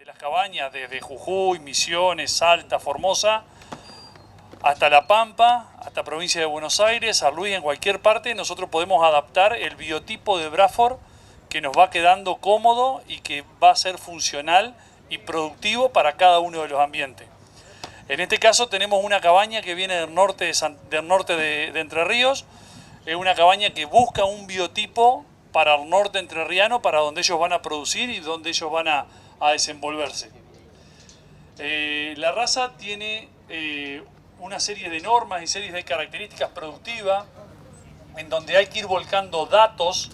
de las cabañas desde Jujuy, Misiones, Salta, Formosa, hasta La Pampa, hasta provincia de Buenos Aires, San Luis, en cualquier parte, nosotros podemos adaptar el biotipo de Braathor que nos va quedando cómodo y que va a ser funcional y productivo para cada uno de los ambientes. En este caso tenemos una cabaña que viene del norte de Entre Ríos, es una cabaña que busca un biotipo para el norte entrerriano, para donde ellos van a producir y donde ellos van a desenvolverse. La raza tiene una serie de normas y series de características productivas en donde hay que ir volcando datos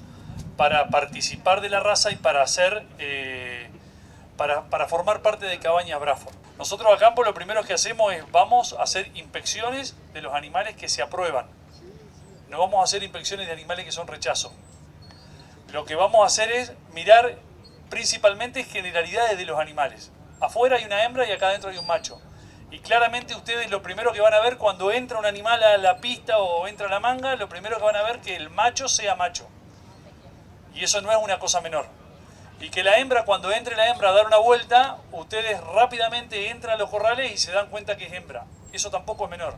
para participar de la raza y para hacer para formar parte de cabañas Braathor. Nosotros a campo lo primero que hacemos es vamos a hacer inspecciones de los animales que se aprueban. No vamos a hacer inspecciones de animales que son rechazo. Lo que vamos a hacer es mirar principalmente generalidades de los animales. Afuera hay una hembra y acá adentro hay un macho. Y claramente ustedes lo primero que van a ver cuando entra un animal a la pista o entra a la manga, lo primero que van a ver es que el macho sea macho. Y eso no es una cosa menor. Y que la hembra, cuando entre la hembra a dar una vuelta, ustedes rápidamente entran a los corrales y se dan cuenta que es hembra. Eso tampoco es menor.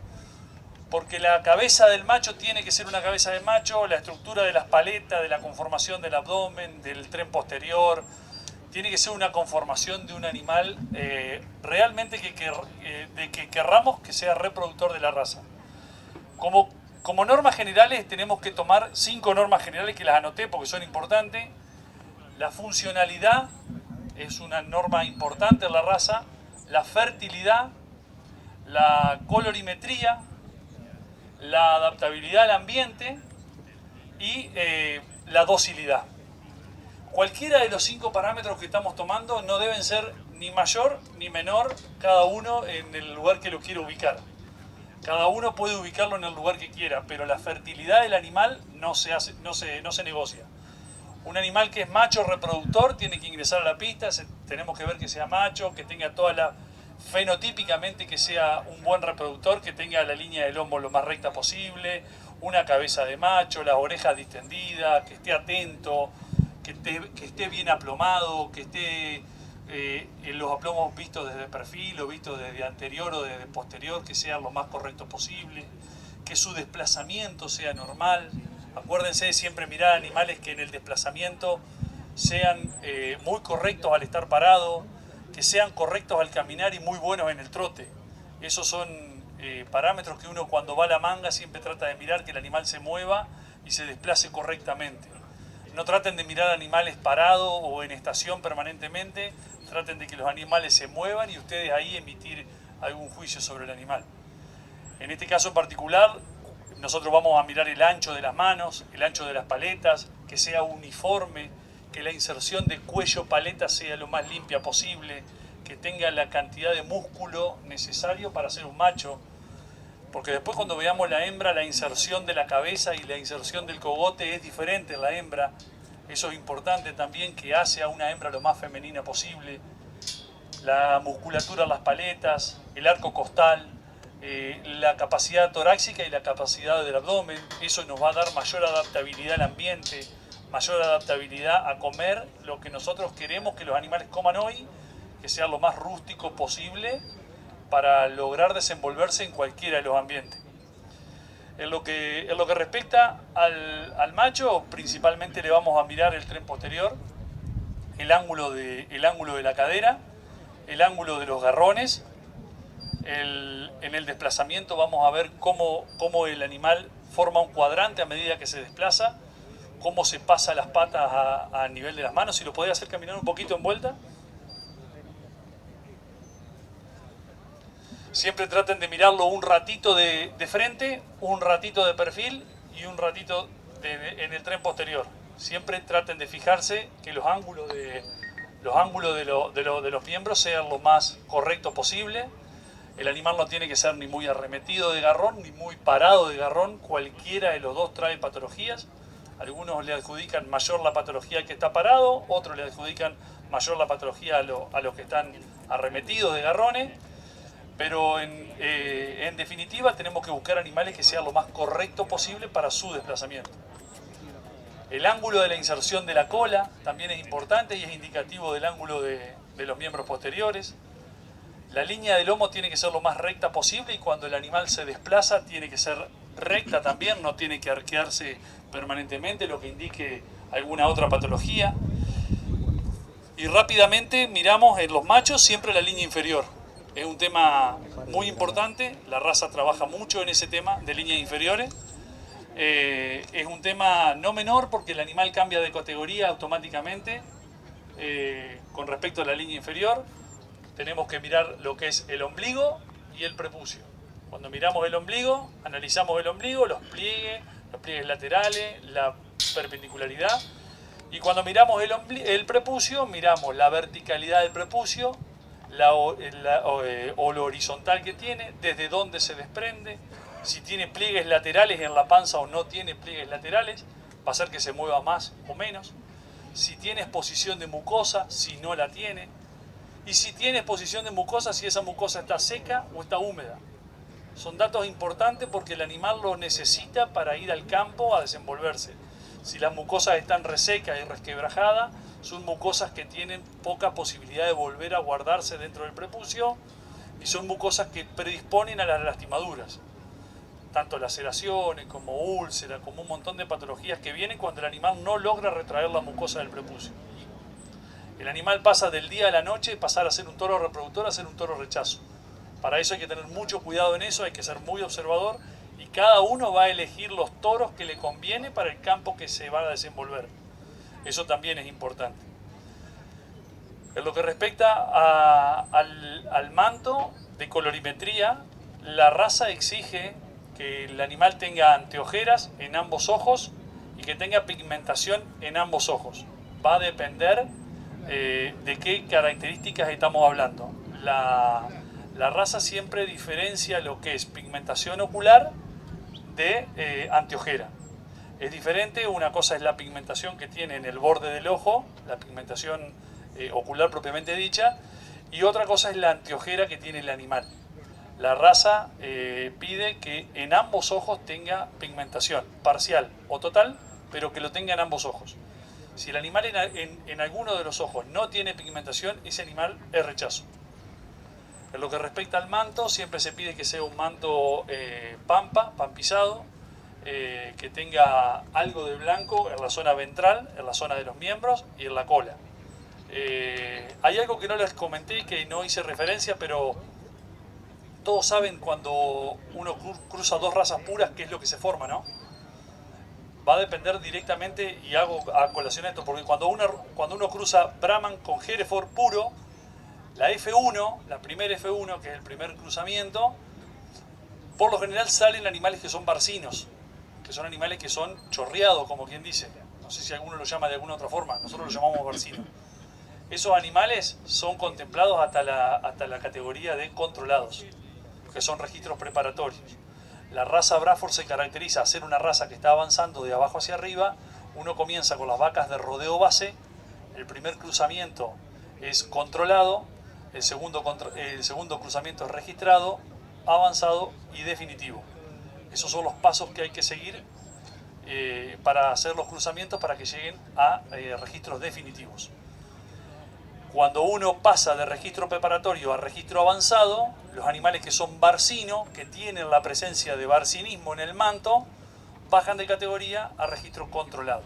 Porque la cabeza del macho tiene que ser una cabeza de macho, la estructura de las paletas, de la conformación del abdomen, del tren posterior, tiene que ser una conformación de un animal realmente que querramos que sea reproductor de la raza. Como normas generales tenemos que tomar 5 normas generales que las anoté porque son importantes. La funcionalidad es una norma importante en la raza, la fertilidad, la colorimetría, la adaptabilidad al ambiente y la docilidad. Cualquiera de los 5 parámetros que estamos tomando no deben ser ni mayor ni menor cada uno en el lugar que lo quiera ubicar. Cada uno puede ubicarlo en el lugar que quiera, pero la fertilidad del animal no se negocia. Un animal que es macho reproductor tiene que ingresar a la pista, tenemos que ver que sea macho, que tenga toda la... fenotípicamente que sea un buen reproductor, que tenga la línea del lomo lo más recta posible, una cabeza de macho, las orejas distendidas, que esté atento, que esté bien aplomado, que esté en los aplomos vistos desde perfil o vistos desde anterior o desde posterior, que sean lo más correcto posible, que su desplazamiento sea normal. Acuérdense de siempre mirar animales que en el desplazamiento sean muy correctos al estar parado, que sean correctos al caminar y muy buenos en el trote. Esos son parámetros que uno cuando va a la manga siempre trata de mirar que el animal se mueva y se desplace correctamente. No traten de mirar animales parados o en estación permanentemente, traten de que los animales se muevan y ustedes ahí emitir algún juicio sobre el animal. En este caso en particular, nosotros vamos a mirar el ancho de las manos, el ancho de las paletas, que sea uniforme, que la inserción de cuello-paleta sea lo más limpia posible, que tenga la cantidad de músculo necesario para ser un macho, porque después cuando veamos la hembra, la inserción de la cabeza y la inserción del cogote es diferente en la hembra. Eso es importante también, que hace a una hembra lo más femenina posible. La musculatura en las paletas, el arco costal, la capacidad torácica y la capacidad del abdomen, eso nos va a dar mayor adaptabilidad al ambiente, mayor adaptabilidad a comer lo que nosotros queremos que los animales coman hoy, que sea lo más rústico posible para lograr desenvolverse en cualquiera de los ambientes. En lo que respecta al macho, principalmente le vamos a mirar el tren posterior, el ángulo de la cadera, el ángulo de los garrones. En el desplazamiento vamos a ver cómo el animal forma un cuadrante a medida que se desplaza, cómo se pasa las patas a nivel de las manos. Si lo podés hacer caminar un poquito en vuelta. Siempre traten de mirarlo un ratito de frente, un ratito de perfil y un ratito en el tren posterior. Siempre traten de fijarse que los ángulos de los miembros sean lo más correcto posible. El animal no tiene que ser ni muy arremetido de garrón ni muy parado de garrón. Cualquiera de los dos trae patologías. Algunos le adjudican mayor la patología al que está parado, otros le adjudican mayor la patología a los que están arremetidos de garrones. Pero en definitiva tenemos que buscar animales que sean lo más correcto posible para su desplazamiento. El ángulo de la inserción de la cola también es importante y es indicativo del ángulo de de los miembros posteriores. La línea del lomo tiene que ser lo más recta posible y cuando el animal se desplaza tiene que ser recta también, no tiene que arquearse permanentemente, lo que indique alguna otra patología. Y rápidamente miramos en los machos siempre la línea inferior. Es un tema muy importante, la raza trabaja mucho en ese tema de líneas inferiores. Es un tema no menor porque el animal cambia de categoría automáticamente con respecto a la línea inferior. Tenemos que mirar lo que es el ombligo y el prepucio. Cuando miramos el ombligo, analizamos el ombligo, los pliegues laterales, la perpendicularidad. Y cuando miramos el prepucio, miramos la verticalidad del prepucio, o lo horizontal que tiene, desde dónde se desprende, si tiene pliegues laterales en la panza o no tiene pliegues laterales, va a hacer que se mueva más o menos. Si tiene exposición de mucosa, si no la tiene. Y si tiene exposición de mucosa, si esa mucosa está seca o está húmeda. Son datos importantes porque el animal lo necesita para ir al campo a desenvolverse. Si las mucosas están resecas y resquebrajadas, son mucosas que tienen poca posibilidad de volver a guardarse dentro del prepucio y son mucosas que predisponen a las lastimaduras. Tanto laceraciones como úlceras, como un montón de patologías que vienen cuando el animal no logra retraer la mucosa del prepucio. El animal pasa del día a la noche de pasar a ser un toro reproductor a ser un toro rechazo. Para eso hay que tener mucho cuidado en eso, hay que ser muy observador y cada uno va a elegir los toros que le conviene para el campo que se va a desenvolver. Eso también es importante. En lo que respecta al manto de colorimetría, la raza exige que el animal tenga anteojeras en ambos ojos y que tenga pigmentación en ambos ojos. Va a depender de qué características estamos hablando. La raza siempre diferencia lo que es pigmentación ocular de anteojera. Es diferente, una cosa es la pigmentación que tiene en el borde del ojo, la pigmentación ocular propiamente dicha, y otra cosa es la anteojera que tiene el animal. La raza pide que en ambos ojos tenga pigmentación, parcial o total, pero que lo tenga en ambos ojos. Si el animal en alguno de los ojos no tiene pigmentación, ese animal es rechazo. En lo que respecta al manto, siempre se pide que sea un manto pampizado, que tenga algo de blanco en la zona ventral, en la zona de los miembros y en la cola. Hay algo que no les comenté, que no hice referencia, pero todos saben cuando uno cruza dos razas puras qué es lo que se forma, ¿no? Va a depender directamente, y hago a colación esto, porque cuando uno cruza Brahman con Hereford puro, la F1, la primera F1, que es el primer cruzamiento, por lo general salen animales que son barcinos, que son animales que son chorreados, como quien dice. No sé si alguno lo llama de alguna otra forma, nosotros lo llamamos barcino. Esos animales son contemplados hasta la categoría de controlados, que son registros preparatorios. La raza Braford se caracteriza a ser una raza que está avanzando de abajo hacia arriba. Uno comienza con las vacas de rodeo base, el primer cruzamiento es controlado, el segundo cruzamiento es registrado, avanzado y definitivo. Esos son los pasos que hay que seguir para hacer los cruzamientos para que lleguen a registros definitivos. Cuando uno pasa de registro preparatorio a registro avanzado, los animales que son barcino, que tienen la presencia de barcinismo en el manto, bajan de categoría a registro controlado.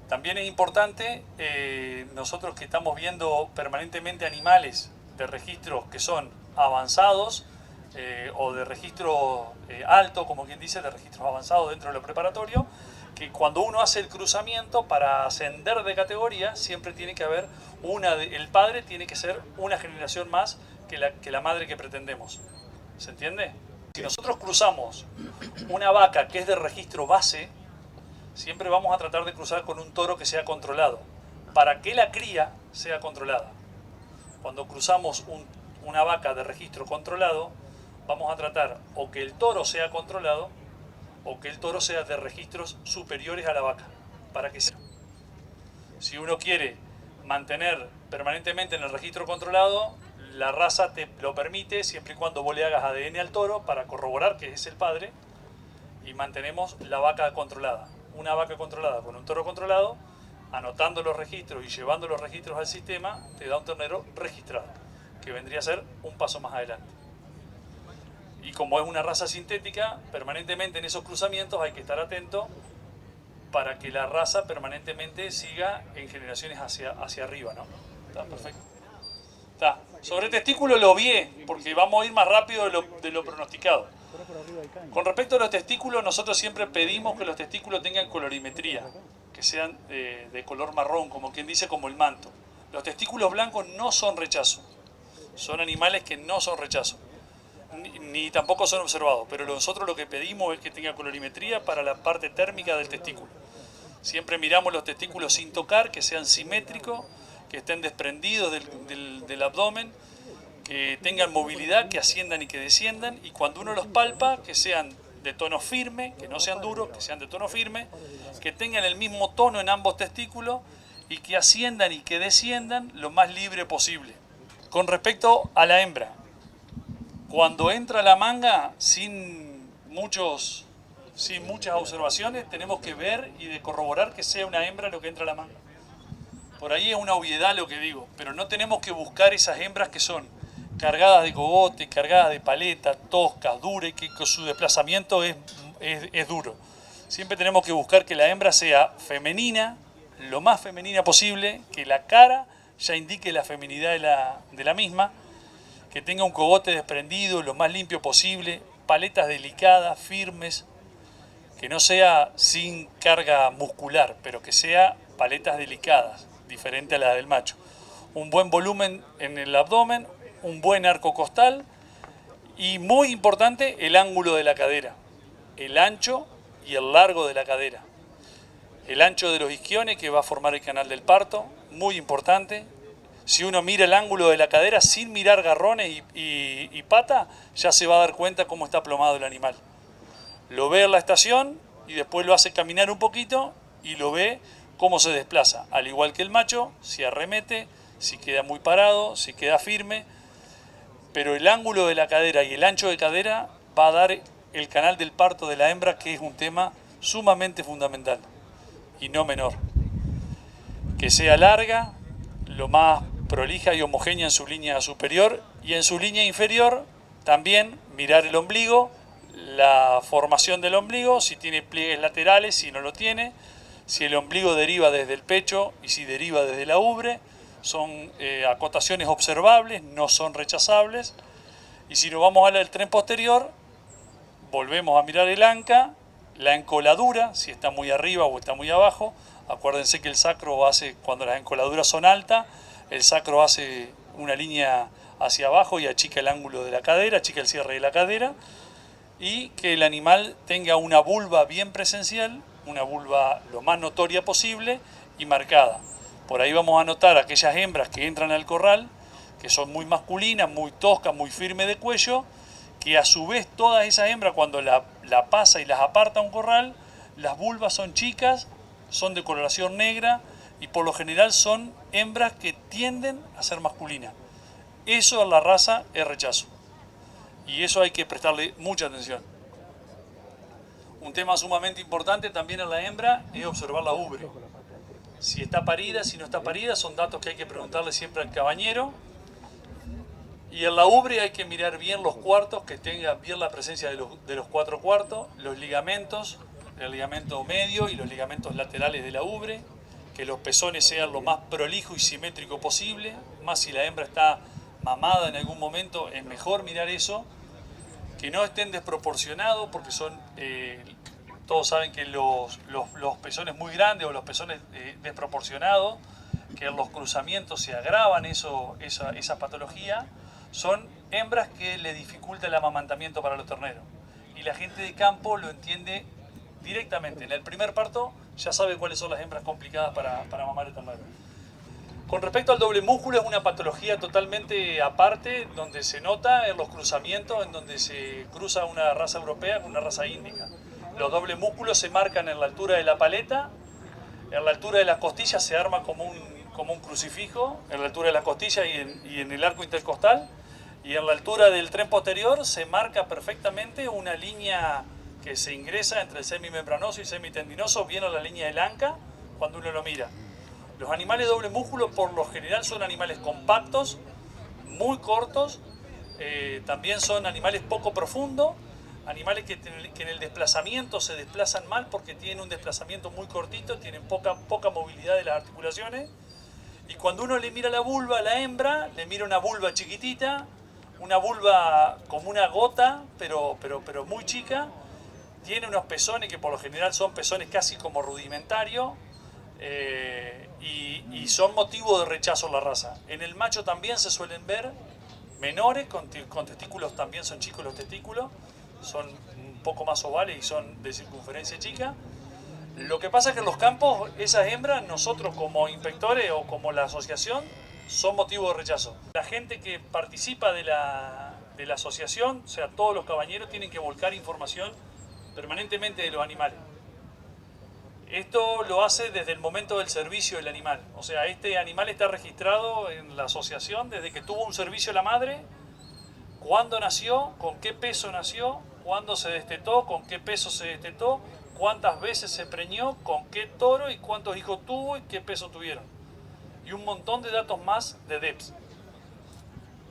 También es importante, nosotros que estamos viendo permanentemente animales de registros que son avanzados o de registro alto, como quien dice, de registros avanzados dentro de lo preparatorio, que cuando uno hace el cruzamiento para ascender de categoría, siempre tiene que haber el padre tiene que ser una generación más que la madre que pretendemos. ¿Se entiende? Si nosotros cruzamos una vaca que es de registro base, siempre vamos a tratar de cruzar con un toro que sea controlado, para que la cría sea controlada. Cuando cruzamos una vaca de registro controlado, vamos a tratar o que el toro sea controlado o que el toro sea de registros superiores a la vaca, para que sea. Si uno quiere mantener permanentemente en el registro controlado, la raza te lo permite siempre y cuando vos le hagas ADN al toro para corroborar que es el padre, y mantenemos la vaca controlada. Una vaca controlada con un toro controlado anotando los registros y llevando los registros al sistema, te da un ternero registrado, que vendría a ser un paso más adelante. Y como es una raza sintética, permanentemente en esos cruzamientos hay que estar atento para que la raza permanentemente siga en generaciones hacia arriba, ¿no? Está perfecto. Está. Sobre testículo lo obvié, porque vamos a ir más rápido de lo pronosticado. Con respecto a los testículos, nosotros siempre pedimos que los testículos tengan colorimetría, que sean de color marrón, como quien dice, como el manto. Los testículos blancos no son rechazo, son animales que no son rechazo, ni tampoco son observados, pero nosotros lo que pedimos es que tenga colorimetría para la parte térmica del testículo. Siempre miramos los testículos sin tocar, que sean simétricos, que estén desprendidos del abdomen, que tengan movilidad, que asciendan y que desciendan, y cuando uno los palpa, que sean de tono firme, que no sean duros, que sean de tono firme, que tengan el mismo tono en ambos testículos y que asciendan y que desciendan lo más libre posible. Con respecto a la hembra, cuando entra la manga sin muchas observaciones, tenemos que ver y de corroborar que sea una hembra lo que entra a la manga. Por ahí es una obviedad lo que digo, pero no tenemos que buscar esas hembras que son cargadas de cogote, cargadas de paleta, toscas, duras, y que su desplazamiento es duro. Siempre tenemos que buscar que la hembra sea femenina, lo más femenina posible, que la cara ya indique la feminidad de la misma, que tenga un cogote desprendido, lo más limpio posible, paletas delicadas, firmes, que no sea sin carga muscular, pero que sea paletas delicadas, diferente a la del macho. Un buen volumen en el abdomen, un buen arco costal y, muy importante, el ángulo de la cadera, el ancho y el largo de la cadera. El ancho de los isquiones, que va a formar el canal del parto, muy importante. Si uno mira el ángulo de la cadera sin mirar garrones y pata, ya se va a dar cuenta cómo está plomado el animal. Lo ve en la estación y después lo hace caminar un poquito y lo ve cómo se desplaza. Al igual que el macho, si arremete, si queda muy parado, si queda firme. Pero el ángulo de la cadera y el ancho de cadera va a dar el canal del parto de la hembra, que es un tema sumamente fundamental y no menor. Que sea larga, lo más prolija y homogénea en su línea superior, y en su línea inferior también mirar el ombligo, la formación del ombligo, si tiene pliegues laterales, si no lo tiene, si el ombligo deriva desde el pecho y si deriva desde la ubre. Son acotaciones observables, no son rechazables. Y si nos vamos al tren posterior, volvemos a mirar el anca, la encoladura, si está muy arriba o está muy abajo. Acuérdense que el sacro hace, cuando las encoladuras son altas, el sacro hace una línea hacia abajo y achica el ángulo de la cadera, achica el cierre de la cadera. Y que el animal tenga una vulva bien presencial, una vulva lo más notoria posible y marcada. Por ahí vamos a notar aquellas hembras que entran al corral, que son muy masculinas, muy toscas, muy firmes de cuello, que a su vez todas esas hembras, cuando la pasa y las aparta a un corral, las vulvas son chicas, son de coloración negra y por lo general son hembras que tienden a ser masculinas. Eso a la raza es rechazo. Y eso hay que prestarle mucha atención. Un tema sumamente importante también en la hembra es observar la ubre. Si está parida, si no está parida, son datos que hay que preguntarle siempre al cabañero. Y en la ubre hay que mirar bien los cuartos, que tenga bien la presencia de los 4 cuartos, los ligamentos, el ligamento medio y los ligamentos laterales de la ubre, que los pezones sean lo más prolijo y simétrico posible, más si la hembra está mamada en algún momento, es mejor mirar eso, que no estén desproporcionados, porque son, todos saben que los pezones muy grandes o los pezones desproporcionados, que en los cruzamientos se agravan esa patología, son hembras que le dificulta el amamantamiento para los terneros. Y la gente de campo lo entiende directamente. En el primer parto ya sabe cuáles son las hembras complicadas para mamar el ternero. Con respecto al doble músculo, es una patología totalmente aparte, donde se nota en los cruzamientos, en donde se cruza una raza europea con una raza índica. Los dobles músculos se marcan en la altura de la paleta, en la altura de las costillas se arma como un crucifijo, en la altura de las costillas y en el arco intercostal, y en la altura del tren posterior se marca perfectamente una línea que se ingresa entre el semimembranoso y semitendinoso, bien a la línea del anca cuando uno lo mira. Los animales de doble músculo por lo general son animales compactos, muy cortos, también son animales poco profundos, animales que en el desplazamiento se desplazan mal porque tienen un desplazamiento muy cortito, tienen poca movilidad de las articulaciones. Y cuando uno le mira la vulva a la hembra, le mira una vulva chiquitita, una vulva como una gota, pero muy chica. Tiene unos pezones que por lo general son pezones casi como rudimentarios, y son motivo de rechazo en la raza. En el macho también se suelen ver menores, con testículos, también son chicos los testículos, son un poco más ovales y son de circunferencia chica. Lo que pasa es que en los campos, esas hembras, nosotros como inspectores o como la asociación, son motivo de rechazo. La gente que participa de la asociación, o sea, todos los cabañeros, tienen que volcar información permanentemente de los animales. Esto lo hace desde el momento del servicio del animal. O sea, este animal está registrado en la asociación desde que tuvo un servicio la madre, cuándo nació, con qué peso nació, cuándo se destetó, con qué peso se destetó, cuántas veces se preñó, con qué toro y cuántos hijos tuvo y qué peso tuvieron. Y un montón de datos más de DEPS.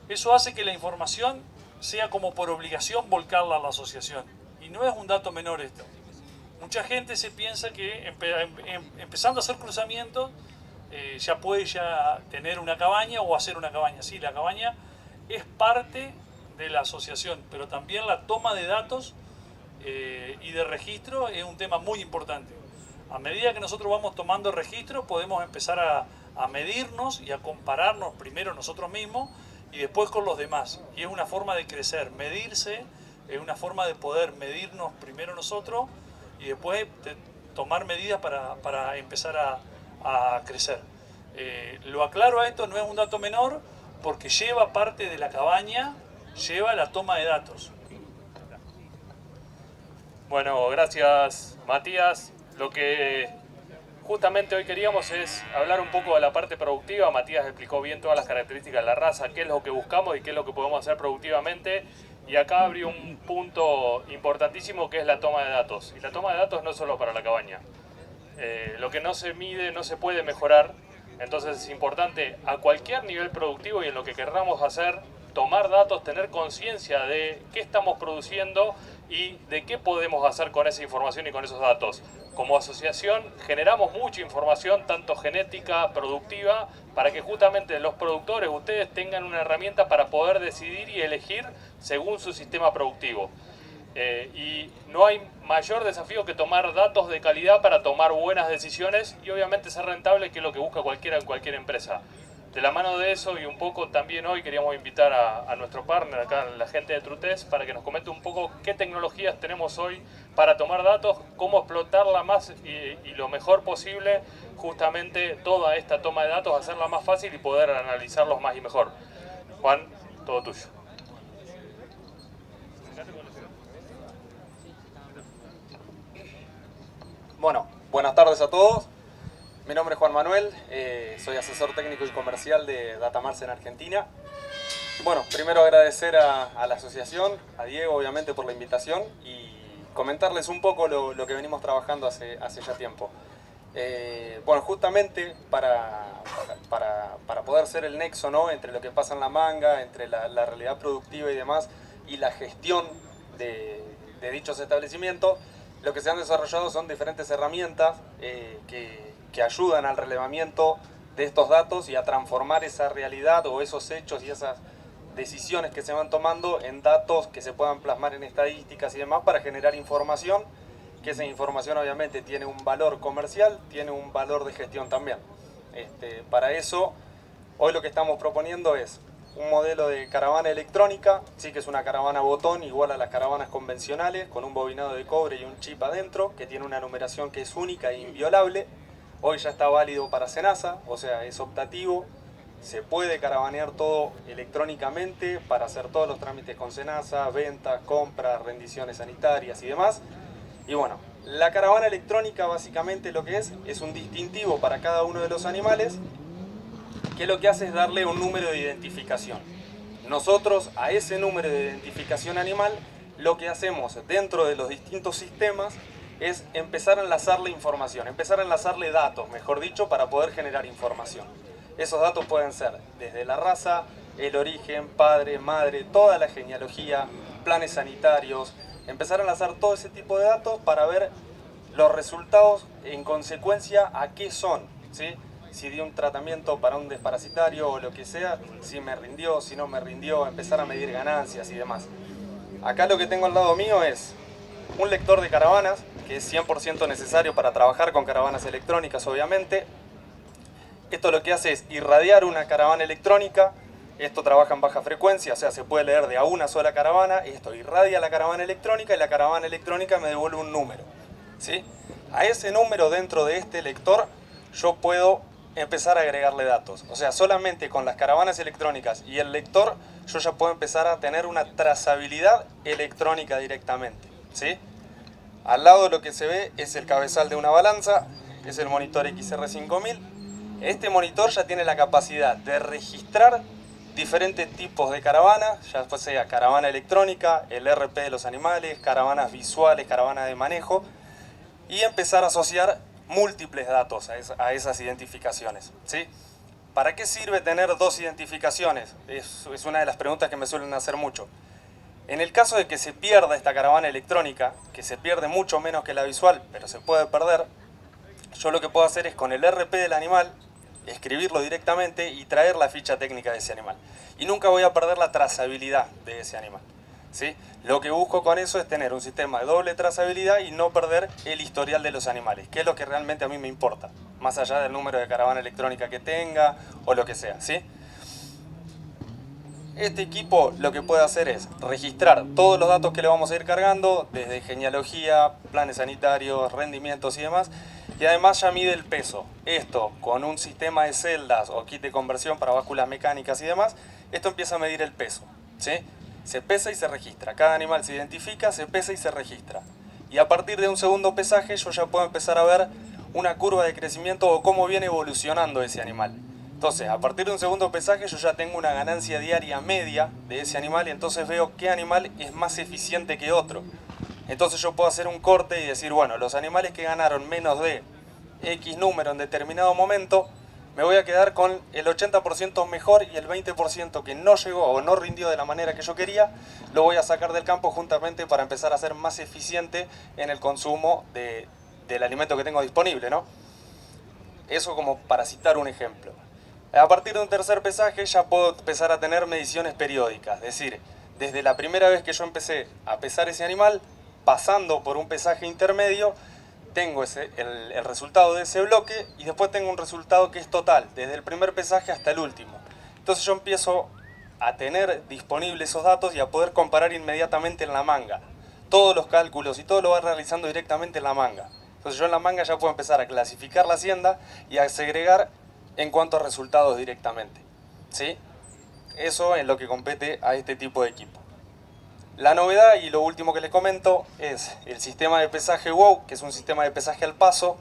Eso hace que la información sea como por obligación volcarla a la asociación. Y no es un dato menor esto. Mucha gente se piensa que empezando a hacer cruzamientos ya puede tener una cabaña o hacer una cabaña. Sí, la cabaña es parte de la asociación, pero también la toma de datos y de registro es un tema muy importante. A medida que nosotros vamos tomando registro, podemos empezar a medirnos y a compararnos primero nosotros mismos y después con los demás. Y es una forma de crecer, medirse, es una forma de poder medirnos primero nosotros y después de tomar medidas para empezar a crecer. Lo aclaro a esto, no es un dato menor, porque lleva parte de la cabaña, lleva la toma de datos. Bueno, gracias Matías. Lo que justamente hoy queríamos es hablar un poco de la parte productiva. Matías explicó bien todas las características de la raza, qué es lo que buscamos y qué es lo que podemos hacer productivamente. Y acá abrió un punto importantísimo que es la toma de datos. Y la toma de datos no es solo para la cabaña. Lo que no se mide no se puede mejorar. Entonces es importante a cualquier nivel productivo y en lo que querramos hacer, tomar datos, tener conciencia de qué estamos produciendo y de qué podemos hacer con esa información y con esos datos. Como asociación generamos mucha información, tanto genética, productiva, para que justamente los productores, ustedes tengan una herramienta para poder decidir y elegir según su sistema productivo. Y no hay mayor desafío que tomar datos de calidad para tomar buenas decisiones y obviamente ser rentable, que es lo que busca cualquiera en cualquier empresa. De la mano de eso y un poco también hoy queríamos invitar a nuestro partner acá, la gente de Trutest, para que nos comente un poco qué tecnologías tenemos hoy para tomar datos, cómo explotarla más y lo mejor posible, justamente toda esta toma de datos, hacerla más fácil y poder analizarlos más y mejor. Juan, todo tuyo. Bueno, buenas tardes a todos. Mi nombre es Juan Manuel, soy asesor técnico y comercial de Datamars en Argentina. Bueno, primero agradecer a la asociación, a Diego obviamente por la invitación y comentarles un poco lo que venimos trabajando hace ya tiempo. Bueno, justamente para poder ser el nexo, ¿no?, entre lo que pasa en la manga, entre la realidad productiva y demás, y la gestión de dichos establecimientos, lo que se han desarrollado son diferentes herramientas que ayudan al relevamiento de estos datos y a transformar esa realidad o esos hechos y esas decisiones que se van tomando en datos que se puedan plasmar en estadísticas y demás para generar información, que esa información obviamente tiene un valor comercial, tiene un valor de gestión también. Para eso, hoy lo que estamos proponiendo es un modelo de caravana electrónica, sí, que es una caravana botón igual a las caravanas convencionales, con un bobinado de cobre y un chip adentro, que tiene una numeración que es única e inviolable. Hoy ya está válido para SENASA, o sea, es optativo, se puede caravanear todo electrónicamente para hacer todos los trámites con SENASA, ventas, compras, rendiciones sanitarias y demás. Y bueno, la caravana electrónica básicamente lo que es un distintivo para cada uno de los animales, que lo que hace es darle un número de identificación. Nosotros a ese número de identificación animal lo que hacemos dentro de los distintos sistemas es empezar a enlazarle información, empezar a enlazarle datos, mejor dicho, para poder generar información. Esos datos pueden ser desde la raza, el origen, padre, madre, toda la genealogía, planes sanitarios, empezar a enlazar todo ese tipo de datos para ver los resultados en consecuencia a qué son, ¿sí? Si di un tratamiento para un desparasitario o lo que sea, si me rindió, si no me rindió, empezar a medir ganancias y demás. Acá lo que tengo al lado mío es un lector de caravanas, que es 100% necesario para trabajar con caravanas electrónicas, obviamente. Esto lo que hace es irradiar una caravana electrónica. Esto trabaja en baja frecuencia, o sea, se puede leer de a una sola caravana. Esto irradia la caravana electrónica y la caravana electrónica me devuelve un número, ¿sí? A ese número dentro de este lector yo puedo empezar a agregarle datos. O sea, solamente con las caravanas electrónicas y el lector yo ya puedo empezar a tener una trazabilidad electrónica directamente, ¿sí? Al lado lo que se ve es el cabezal de una balanza, es el monitor XR5000. Este monitor ya tiene la capacidad de registrar diferentes tipos de caravanas, ya sea caravana electrónica, el RP de los animales, caravanas visuales, caravanas de manejo, y empezar a asociar múltiples datos a esas identificaciones, ¿sí? ¿Para qué sirve tener dos identificaciones? Es una de las preguntas que me suelen hacer mucho. En el caso de que se pierda esta caravana electrónica, que se pierde mucho menos que la visual, pero se puede perder, yo lo que puedo hacer es con el RP del animal, escribirlo directamente y traer la ficha técnica de ese animal. Y nunca voy a perder la trazabilidad de ese animal, ¿sí? Lo que busco con eso es tener un sistema de doble trazabilidad y no perder el historial de los animales, que es lo que realmente a mí me importa, más allá del número de caravana electrónica que tenga o lo que sea, ¿sí? Este equipo lo que puede hacer es registrar todos los datos que le vamos a ir cargando, desde genealogía, planes sanitarios, rendimientos y demás, y además ya mide el peso. Esto con un sistema de celdas o kit de conversión para básculas mecánicas y demás, esto empieza a medir el peso, ¿sí? Se pesa y se registra. Cada animal se identifica, se pesa y se registra. Y a partir de un segundo pesaje yo ya puedo empezar a ver una curva de crecimiento o cómo viene evolucionando ese animal. Entonces, a partir de un segundo pesaje yo ya tengo una ganancia diaria media de ese animal y entonces veo qué animal es más eficiente que otro. Entonces yo puedo hacer un corte y decir, bueno, los animales que ganaron menos de X número en determinado momento, me voy a quedar con el 80% mejor y el 20% que no llegó o no rindió de la manera que yo quería, lo voy a sacar del campo juntamente para empezar a ser más eficiente en el consumo del alimento que tengo disponible, ¿no? Eso como para citar un ejemplo. A partir de un tercer pesaje ya puedo empezar a tener mediciones periódicas, es decir, desde la primera vez que yo empecé a pesar ese animal, pasando por un pesaje intermedio, tengo el resultado de ese bloque y después tengo un resultado que es total, desde el primer pesaje hasta el último. Entonces yo empiezo a tener disponibles esos datos y a poder comparar inmediatamente en la manga. Todos los cálculos y todo lo va realizando directamente en la manga. Entonces yo en la manga ya puedo empezar a clasificar la hacienda y a segregar en cuanto a resultados directamente, ¿sí? Eso es lo que compete a este tipo de equipo. La novedad y lo último que les comento es el sistema de pesaje WOW, que es un sistema de pesaje al paso,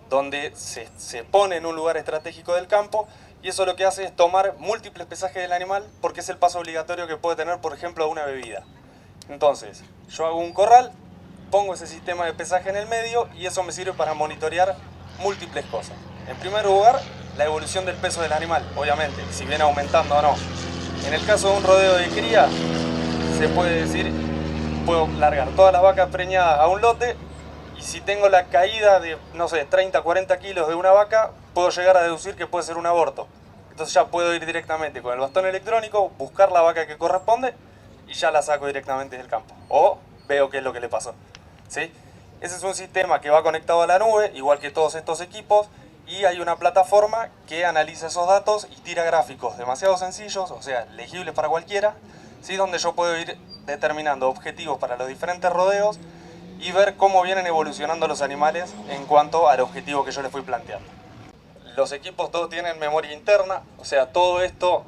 donde se pone en un lugar estratégico del campo y eso lo que hace es tomar múltiples pesajes del animal porque es el paso obligatorio que puede tener, por ejemplo, una bebida. Entonces, yo hago un corral, pongo ese sistema de pesaje en el medio y eso me sirve para monitorear múltiples cosas. En primer lugar, la evolución del peso del animal, obviamente, si viene aumentando o no. En el caso de un rodeo de cría, se puede decir, puedo largar todas las vacas preñadas a un lote y si tengo la caída de, no sé, 30, 40 kilos de una vaca, puedo llegar a deducir que puede ser un aborto. Entonces ya puedo ir directamente con el bastón electrónico, buscar la vaca que corresponde y ya la saco directamente del campo. O veo qué es lo que le pasó, ¿sí? Ese es un sistema que va conectado a la nube, igual que todos estos equipos, y hay una plataforma que analiza esos datos y tira gráficos demasiado sencillos, o sea, legibles para cualquiera, ¿sí? Donde yo puedo ir determinando objetivos para los diferentes rodeos y ver cómo vienen evolucionando los animales en cuanto al objetivo que yo les fui planteando. Los equipos todos tienen memoria interna, o sea, todo esto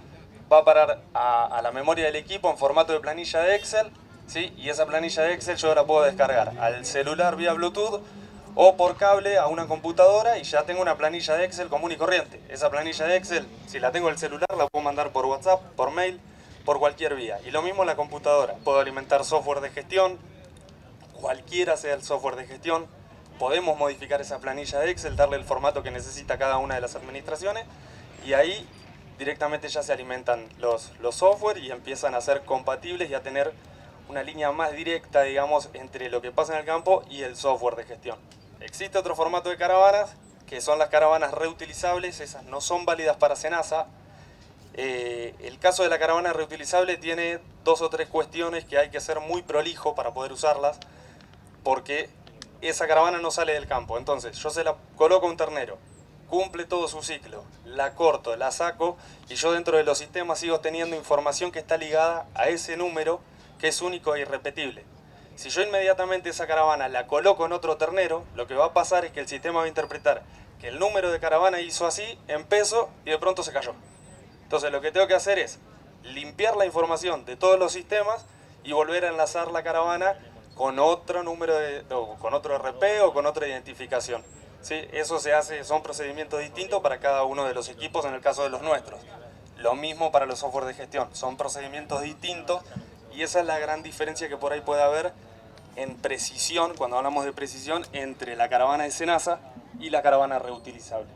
va a parar a la memoria del equipo en formato de planilla de Excel, ¿sí? Y esa planilla de Excel yo la puedo descargar al celular vía Bluetooth o por cable a una computadora y ya tengo una planilla de Excel común y corriente. Esa planilla de Excel, si la tengo en el celular, la puedo mandar por WhatsApp, por mail, por cualquier vía. Y lo mismo en la computadora. Puedo alimentar software de gestión, cualquiera sea el software de gestión. Podemos modificar esa planilla de Excel, darle el formato que necesita cada una de las administraciones y ahí directamente ya se alimentan los software y empiezan a ser compatibles y a tener una línea más directa, digamos, entre lo que pasa en el campo y el software de gestión. Existe otro formato de caravanas, que son las caravanas reutilizables. Esas no son válidas para SENASA. El caso de la caravana reutilizable tiene 2 o 3 cuestiones que hay que ser muy prolijo para poder usarlas, porque esa caravana no sale del campo. Entonces yo se la coloco a un ternero, cumple todo su ciclo, la corto, la saco y yo dentro de los sistemas sigo teniendo información que está ligada a ese número que es único e irrepetible. Si yo inmediatamente esa caravana la coloco en otro ternero, lo que va a pasar es que el sistema va a interpretar que el número de caravana hizo así en peso y de pronto se cayó. Entonces lo que tengo que hacer es limpiar la información de todos los sistemas y volver a enlazar la caravana con otro número con otro RP o con otra identificación. ¿Sí? Eso se hace, son procedimientos distintos para cada uno de los equipos en el caso de los nuestros. Lo mismo para los software de gestión, son procedimientos distintos y esa es la gran diferencia que por ahí puede haber en precisión, cuando hablamos de precisión, entre la caravana de SENASA y la caravana reutilizable.